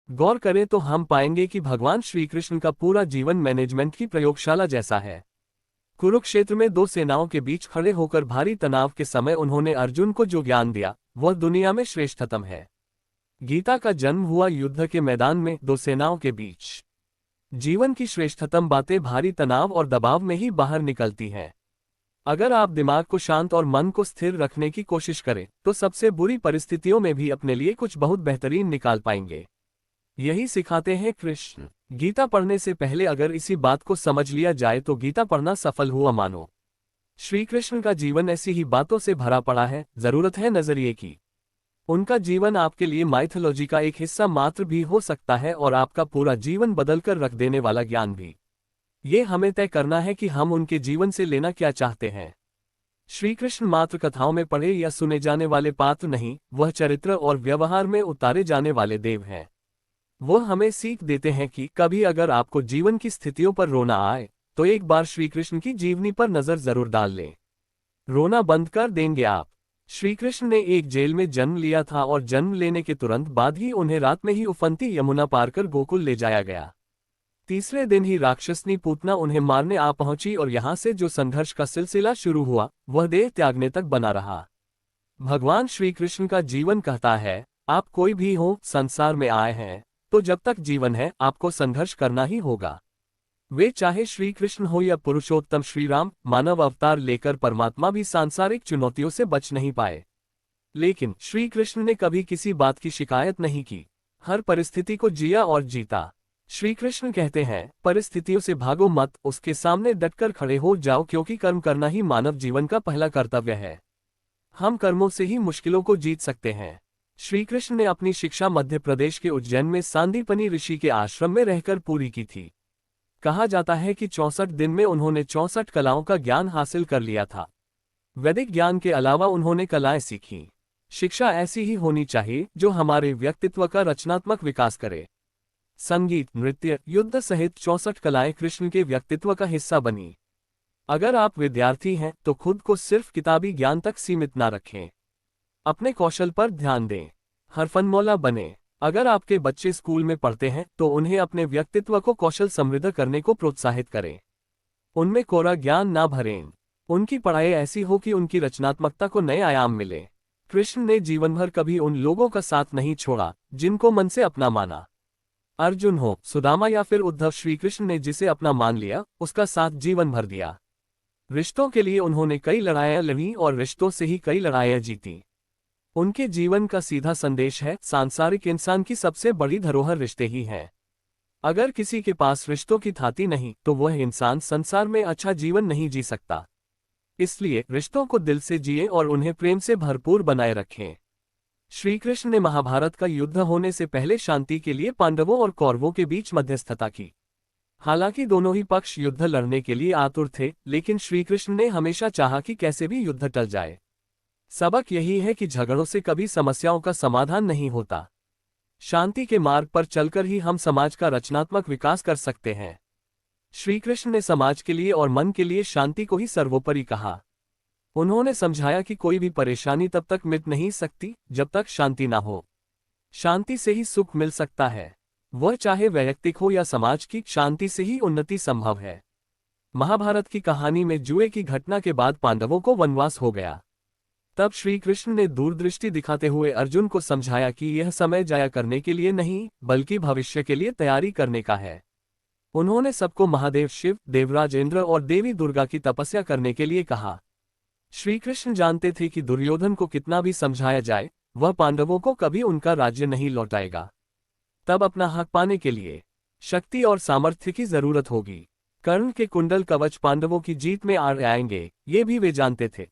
गौर करें तो हम पाएंगे कि भगवान श्री कृष्ण का पूरा जीवन मैनेजमेंट की प्रयोगशाला जैसा है। कुरुक्षेत्र में दो सेनाओं के बीच खड़े होकर भारी तनाव के समय उन्होंने अर्जुन को जो ज्ञान दिया वह दुनिया में श्रेष्ठतम है। गीता का जन्म हुआ युद्ध के मैदान में दो सेनाओं के बीच। जीवन की श्रेष्ठतम बातें भारी तनाव और दबाव में ही बाहर निकलती हैं। अगर आप दिमाग को शांत और मन को स्थिर रखने की कोशिश करें तो सबसे बुरी परिस्थितियों में भी अपने लिए कुछ बहुत बेहतरीन निकाल पाएंगे। यही सिखाते हैं कृष्ण। गीता पढ़ने से पहले अगर इसी बात को समझ लिया जाए तो गीता पढ़ना सफल हुआ मानो। श्री कृष्ण का जीवन ऐसी ही बातों से भरा पड़ा है, जरूरत है नजरिए की। उनका जीवन आपके लिए माइथोलॉजी का एक हिस्सा मात्र भी हो सकता है और आपका पूरा जीवन बदलकर रख देने वाला ज्ञान भी। ये हमें तय करना है कि हम उनके जीवन से लेना क्या चाहते हैं। श्री कृष्ण मात्र कथाओं में पढ़े या सुने जाने वाले पात्र नहीं, वह चरित्र और व्यवहार में उतारे जाने वाले देव हैं। वो हमें सीख देते हैं कि कभी अगर आपको जीवन की स्थितियों पर रोना आए तो एक बार श्री कृष्ण की जीवनी पर नजर जरूर डाल लें। रोना बंद कर देंगे आप। श्री कृष्ण ने एक जेल में जन्म लिया था और जन्म लेने के तुरंत बाद ही उन्हें रात में ही उफनती यमुना पार कर गोकुल ले जाया गया। तीसरे दिन ही राक्षसनी पूतना उन्हें मारने आ पहुंची और यहां से जो संघर्ष का सिलसिला शुरू हुआ वह देह त्यागने तक बना रहा। भगवान श्री कृष्ण का जीवन कहता है, आप कोई भी हो संसार में आए हैं तो जब तक जीवन है आपको संघर्ष करना ही होगा। वे चाहे श्री कृष्ण हो या पुरुषोत्तम श्री राम, मानव अवतार लेकर परमात्मा भी सांसारिक चुनौतियों से बच नहीं पाए। लेकिन श्री कृष्ण ने कभी किसी बात की शिकायत नहीं की, हर परिस्थिति को जिया और जीता। श्री कृष्ण कहते हैं, परिस्थितियों से भागो मत, उसके सामने डटकर खड़े हो जाओ, क्योंकि कर्म करना ही मानव जीवन का पहला कर्तव्य है। हम कर्मों से ही मुश्किलों को जीत सकते हैं। श्री कृष्ण ने अपनी शिक्षा मध्य प्रदेश के उज्जैन में सांदीपनी ऋषि के आश्रम में रहकर पूरी की थी। कहा जाता है कि 64 दिन में उन्होंने 64 कलाओं का ज्ञान हासिल कर लिया था। वैदिक ज्ञान के अलावा उन्होंने कलाएं सीखी। शिक्षा ऐसी ही होनी चाहिए जो हमारे व्यक्तित्व का रचनात्मक विकास करे। संगीत, नृत्य, युद्ध सहित 64 कलाएं कृष्ण के व्यक्तित्व का हिस्सा बनी। अगर आप विद्यार्थी हैं तो खुद को सिर्फ किताबी ज्ञान तक सीमित ना रखें, अपने कौशल पर ध्यान दें, हरफनमौला बने। अगर आपके बच्चे स्कूल में पढ़ते हैं तो उन्हें अपने व्यक्तित्व को कौशल समृद्ध करने को प्रोत्साहित करें। उनमें कोरा ज्ञान ना भरें। उनकी पढ़ाई ऐसी हो कि उनकी रचनात्मकता को नए आयाम मिले। कृष्ण ने जीवन भर कभी उन लोगों का साथ नहीं छोड़ा जिनको मन से अपना माना। अर्जुन हो, सुदामा या फिर उद्धव, श्री कृष्ण ने जिसे अपना मान लिया उसका साथ जीवन भर दिया। रिश्तों के लिए उन्होंने कई लड़ाइयां लड़ी और रिश्तों से ही कई लड़ाइयां जीती। उनके जीवन का सीधा संदेश है, सांसारिक इंसान की सबसे बड़ी धरोहर रिश्ते ही हैं। अगर किसी के पास रिश्तों की थाती नहीं तो वह इंसान संसार में अच्छा जीवन नहीं जी सकता। इसलिए रिश्तों को दिल से जिए और उन्हें प्रेम से भरपूर बनाए रखें। श्री कृष्ण ने महाभारत का युद्ध होने से पहले शांति के लिए पांडवों और कौरवों के बीच मध्यस्थता की। हालांकि दोनों ही पक्ष युद्ध लड़ने के लिए आतुर थे, लेकिन श्री कृष्ण ने हमेशा चाहा कि कैसे भी युद्ध टल जाए। सबक यही है कि झगड़ों से कभी समस्याओं का समाधान नहीं होता। शांति के मार्ग पर चलकर ही हम समाज का रचनात्मक विकास कर सकते हैं। श्री कृष्ण ने समाज के लिए और मन के लिए शांति को ही सर्वोपरि कहा। उन्होंने समझाया कि कोई भी परेशानी तब तक मिट नहीं सकती जब तक शांति ना हो। शांति से ही सुख मिल सकता है, वह चाहे वैयक्तिक हो या समाज की। शांति से ही उन्नति संभव है। महाभारत की कहानी में जुए की घटना के बाद पांडवों को वनवास हो गया। तब श्री कृष्ण ने दूरदृष्टि दिखाते हुए अर्जुन को समझाया कि यह समय जाया करने के लिए नहीं बल्कि भविष्य के लिए तैयारी करने का है। उन्होंने सबको महादेव शिव, देवराज इंद्र और देवी दुर्गा की तपस्या करने के लिए कहा। श्री कृष्ण जानते थे कि दुर्योधन को कितना भी समझाया जाए वह पांडवों को कभी उनका राज्य नहीं लौटाएगा। तब अपना हक पाने के लिए शक्ति और सामर्थ्य की जरूरत होगी। कर्ण के कुंडल कवच पांडवों की जीत में आएंगे, ये भी वे जानते थे।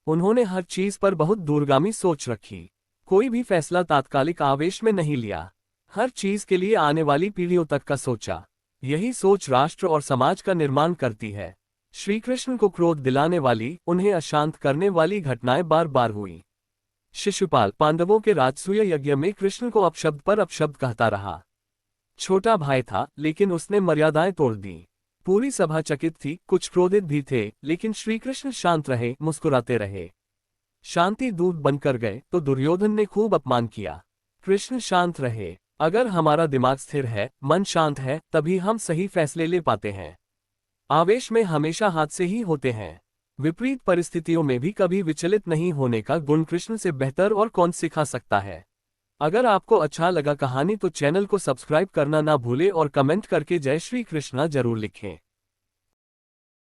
उन्होंने हर चीज पर बहुत दूरगामी सोच रखी। कोई भी फैसला तात्कालिक आवेश में नहीं लिया, हर चीज के लिए आने वाली पीढ़ियों तक का सोचा। यही सोच राष्ट्र और समाज का निर्माण करती है। श्री कृष्ण को क्रोध दिलाने वाली, उन्हें अशांत करने वाली घटनाएं बार बार हुई। शिशुपाल पांडवों के राजसूय यज्ञ में कृष्ण को अपशब्द पर अपशब्द कहता रहा। छोटा भाई था लेकिन उसने मर्यादाएं तोड़ दी। पूरी सभा चकित थी, कुछ क्रोधित भी थे, लेकिन श्री कृष्ण शांत रहे, मुस्कुराते रहे। शांति दूत बनकर गए तो दुर्योधन ने खूब अपमान किया। कृष्ण शांत रहे। अगर हमारा दिमाग स्थिर है, मन शांत है, तभी हम सही फैसले ले पाते हैं। आवेश में हमेशा हादसे ही होते हैं। विपरीत परिस्थितियों में भी कभी विचलित नहीं होने का गुण कृष्ण से बेहतर और कौन सिखा सकता है। अगर आपको अच्छा लगा कहानी तो चैनल को सब्सक्राइब करना ना भूले और कमेंट करके जय श्री कृष्णा जरूर लिखें।